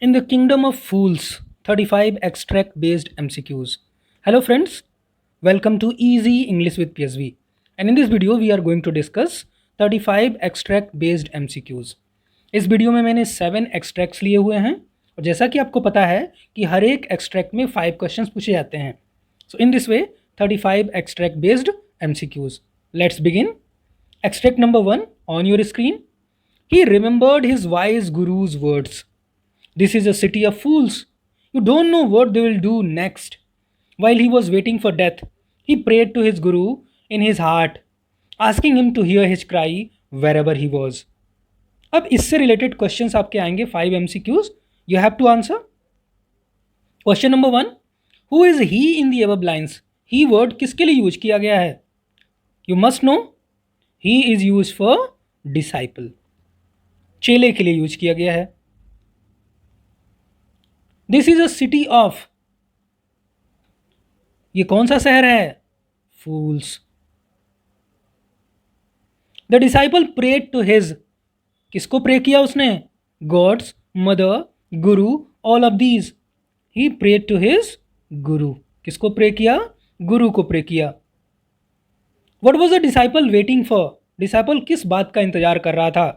In the kingdom of fools, 35 extract based MCQs. Hello, friends. Welcome to Easy English with PSV. And in this video, we are going to discuss 35 extract based MCQs. इस video में मैंने 7 extracts लिए हुए हैं और जैसा कि आपको पता है कि हर एक एक्सट्रैक्ट में 5 क्वेश्चंस पूछे जाते हैं. So in this way 35 extract based MCQs. Let's begin. Extract number 1 on your screen. He remembered his wise guru's words. This is a city of fools. You don't know what they will do next. While he was waiting for death, he prayed to his guru in his heart, asking him to hear his cry wherever he was. अब इससे related questions आपके आएंगे 5 MCQs. You have to answer. Question number 1, who is he in the above lines. He word किसके लिए use किया गया है? You must know he is use for disciple. चेले के लिए यूज किया गया है. This is a city of. ये कौन सा शहर है? Fools. The disciple prayed to his. किसको प्रे किया उसने? Gods, mother, guru, all of these. He prayed to his गुरु. किसको प्रे किया? गुरु को प्रे किया. What was the disciple waiting for. Disciple किस बात का इंतजार कर रहा था?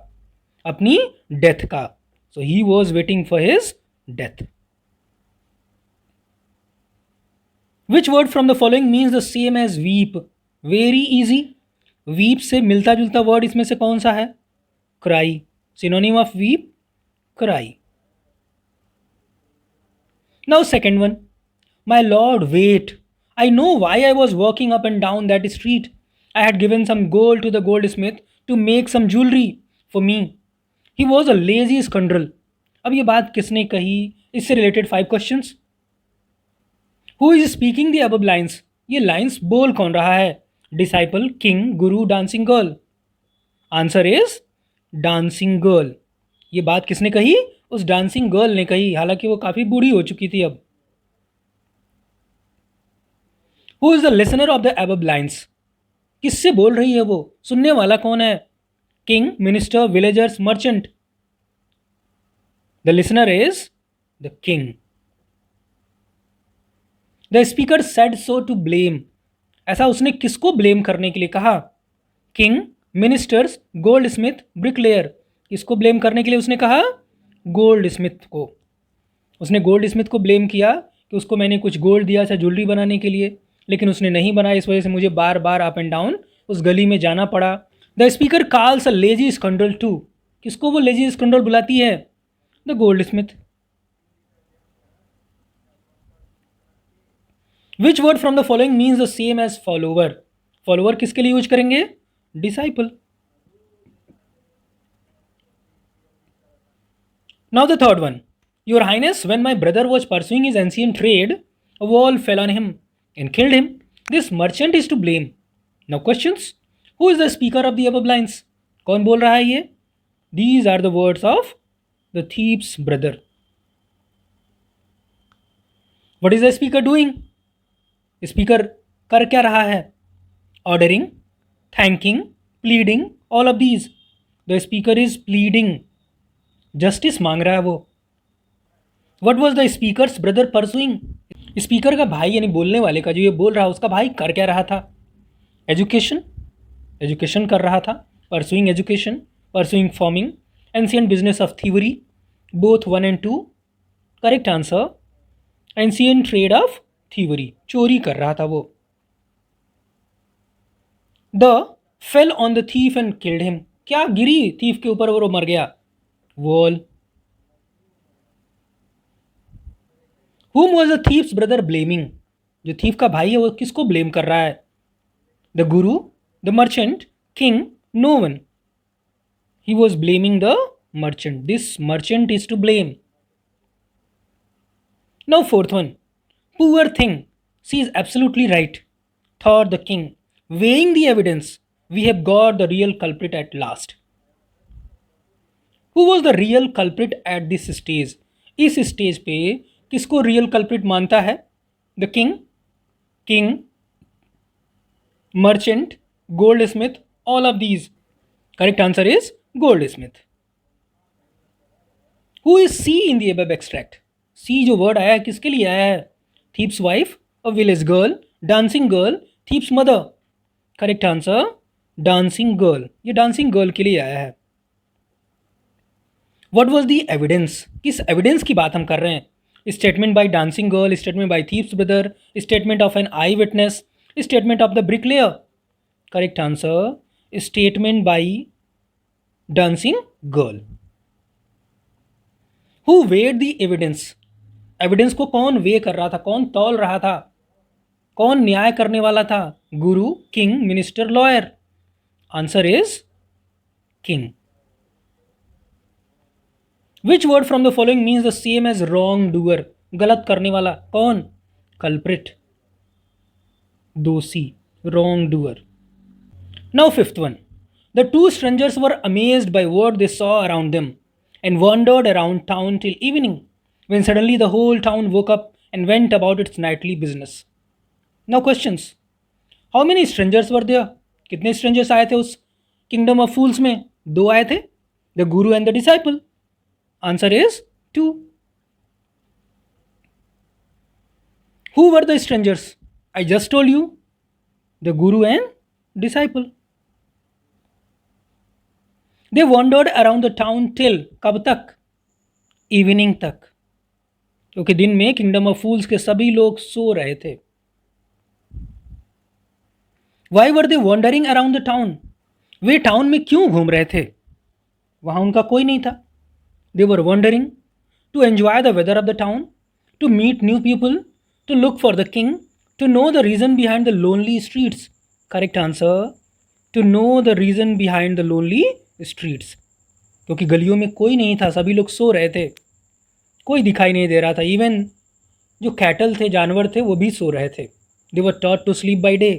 अपनी डेथ का. So he was waiting for his death. Which word from the following means the same as weep. Very easy. Weep से मिलता जुलता वर्ड इसमें से कौन सा है? Cry. Synonym of weep, cry. Now second one. My lord wait. I know why I was walking up and down that street. I had given some gold to the goldsmith to make some jewelry for me. He was a lazy scoundrel. अब ये बात किसने कही? इससे related 5 questions. Who is speaking the above lines. ये lines बोल कौन रहा है? Disciple, king, Guru, dancing girl. Answer is dancing girl. ये बात किसने कही? उस डांसिंग गर्ल ने कही, हालांकि वो काफ़ी बूढ़ी हो चुकी थी अब. Who is the listener of the above lines. किससे बोल रही है वो? सुनने वाला कौन है? King, minister, villagers, merchant. The listener is the king. The speaker said so to blame. ऐसा उसने किसको ब्लेम करने के लिए कहा? King, ministers, goldsmith, bricklayer. किसको ब्लेम करने के लिए उसने कहा? गोल्ड स्मिथ को. उसने गोल्ड स्मिथ को ब्लेम किया कि उसको मैंने कुछ गोल्ड दिया था ज्वेलरी बनाने के लिए, लेकिन उसने नहीं बनाया, इस वजह से मुझे बार बार अप एंड डाउन उस गली में जाना पड़ा. The speaker calls a lazy scoundrel to. किसको वो लेजी स्कंडल बुलाती है? The goldsmith. Which word from the following means the same as follower. Follower किसके लिए यूज करेंगे? Disciple. Now the third one. Your highness, when my brother was pursuing his ancient trade, a wall fell on him and killed him. This merchant is to blame. Now questions. Who is the speaker of the above lines? कौन बोल रहा है ये? These are the words of the thief's brother. What is the speaker doing? Speaker कर क्या रहा है? Ordering, thanking, pleading, all of these. The speaker is pleading. Justice मांग रहा है वो. What was the speaker's brother pursuing? Speaker का भाई यानी बोलने वाले का, जो ये बोल रहा, उसका भाई कर क्या रहा था? एजुकेशन. एजुकेशन कर रहा था. Pursuing education, pursuing forming, ancient business of thievery, both 1 and 2. Correct answer. Ancient trade off thievery, चोरी कर रहा था वो. The fell on the thief and killed him. क्या गिरी थीफ के ऊपर और वो मर गया? Wall. Whom was the thief's brother blaming? जो थीफ का भाई है वो किसको ब्लेम कर रहा है? The guru, the merchant, king, no one. He was blaming the merchant. This merchant is to blame. Now fourth one. Poor thing, she is absolutely right, thought the king. Weighing the evidence, we have got the real culprit at last. Who was the real culprit at this stage. इस stage पे किसको real culprit मानता है? The king, king, merchant, goldsmith, all of these. Correct answer is gold Smith. Who is she in the above extract? She जो word आया है किसके लिए आया है? Thief's wife, a village girl, dancing girl, thief's mother. Correct answer dancing girl, ये dancing girl के लिए आया है। What was the evidence? किस एविडेंस की बात हम कर रहे हैं? Statement by dancing girl, statement by thief's brother, statement of an eyewitness, statement of the bricklayer. Correct answer statement by dancing girl. Who weighed the evidence? Evidence को कौन वे कर रहा था, कौन तौल रहा था, कौन न्याय करने वाला था? Guru, king, minister, lawyer. Answer is king. Which word from the following means the same as wrongdoer? गलत करने वाला कौन? कल्प्रिट, दोषी, wrongdoer. Now fifth one, the two strangers were amazed by what they saw around them and wandered around town till evening, when suddenly the whole town woke up and went about its nightly business. Now questions. How many strangers were there? कितने strangers आए थे उस kingdom of fools में? दो आए थे, the guru and the disciple. Answer is two. Who were the strangers? I just told you, the guru and disciple. They wandered around the town till कब तक? इवनिंग तक, क्योंकि दिन में किंगडम ऑफ फूल्स के सभी लोग सो रहे थे। Why were they wandering around the town? Way town में क्यों घूम रहे थे? वहां उनका कोई नहीं था। They were wandering to enjoy the weather of the town, to meet new people, to look for the king, to know the reason behind the lonely streets. Correct answer, to know the reason behind the lonely streets. क्योंकि गलियों में कोई नहीं था, सभी लोग सो रहे थे, कोई दिखाई नहीं दे रहा था। इवन जो कैटल थे, जानवर थे, वो भी सो रहे थे। They were taught to sleep by day.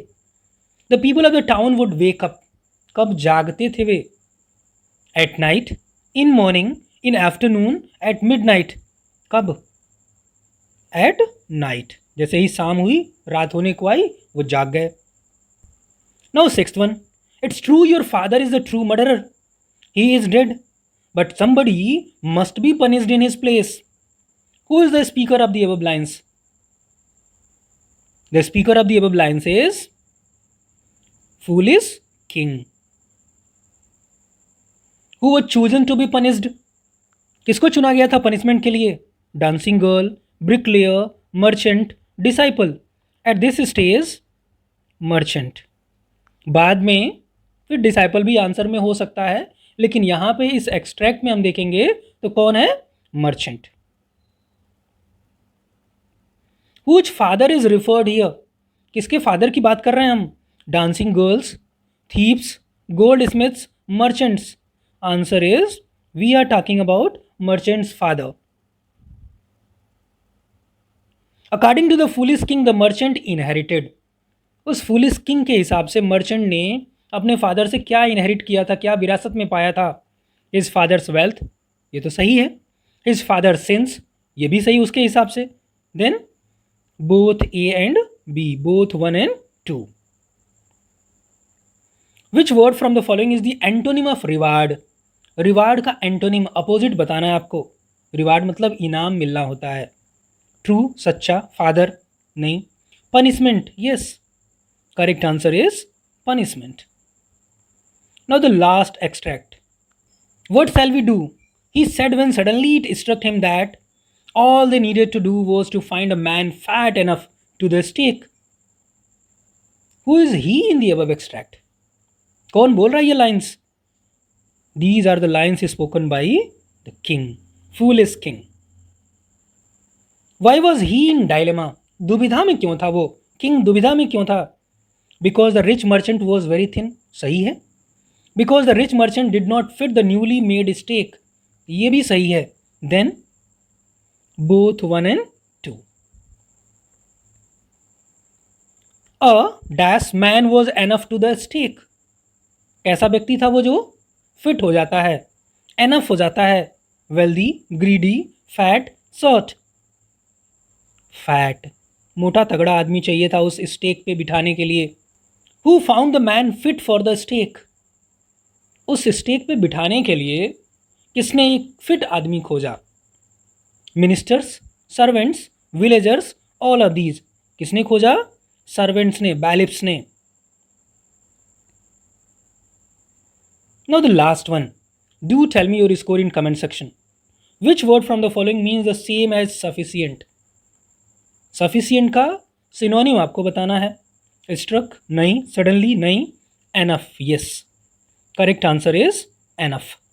The people of the town would wake up, कब जागते थे वे? At night, in morning, in afternoon, at midnight. कब? At night. जैसे ही शाम हुई, रात होने को आई, वो जाग गए। Now sixth one, it's true your father is the true murderer, he is dead, but somebody must be punished in his place. Who is the speaker of the above lines? The speaker of the above lines is foolish king. Who was chosen to be punished? किसको चुना गया था punishment के लिए? Dancing girl, bricklayer, merchant, disciple. Eight this stage merchant. बाद में फिर disciple भी आंसर में हो सकता है, लेकिन यहां पे इस एक्सट्रैक्ट में हम देखेंगे तो कौन है? Merchant. Whose father is referred here? किसके फादर की बात कर रहे हैं हम? Dancing girls, thieves, goldsmiths, merchants. Answer is we are talking about merchant's father. According to the foolish king the merchant inherited. उस फूलिश किंग के हिसाब से मर्चेंट ने अपने फादर से क्या इनहेरिट किया था, क्या विरासत में पाया था? हिज फादर्स वेल्थ, ये तो सही है। हिज फादर सिंस, ये भी सही उसके हिसाब से। Then both A and B, both 1 and 2। Which word from the following is the antonym of reward? Reward का एंटोनिम, अपोजिट बताना है आपको। रिवार्ड मतलब इनाम मिलना होता है। ट्रू, सच्चा, फादर नहीं, punishment, yes, correct answer is punishment. Now the last extract. What shall we do? He said when suddenly it struck him that all they needed to do was to find a man fat enough to the stake. Who is he in the above extract? कौन बोल रहा है ये lines? These are the lines spoken by the king, foolish king. Why was he in dilemma? दुविधा में क्यों था वो? King दुविधा में क्यों था? Because the rich merchant was very thin. सही है। Because the rich merchant did not fit the newly made stake. ये भी सही है। Then both 1 and 2. A dash man was enough to the stake. कैसा व्यक्ति था वो जो फिट हो जाता है, एनफ हो जाता है? Wealthy, greedy, fat, short. Fat, मोटा तगड़ा आदमी चाहिए था उस स्टेक पे बिठाने के लिए। Who found the man fit for the stake? उस स्टेक पे बिठाने के लिए किसने एक फिट आदमी खोजा? Ministers, servants, villagers, all of these. किसने खोजा? सर्वेंट्स ने, बैलिप्स ने। Now the last one. Do tell me your score in comment section. Which word from the following means the same as sufficient? Sufficient का synonym आपको बताना है। Struck नहीं, suddenly नहीं, enough yes. Correct answer is enough.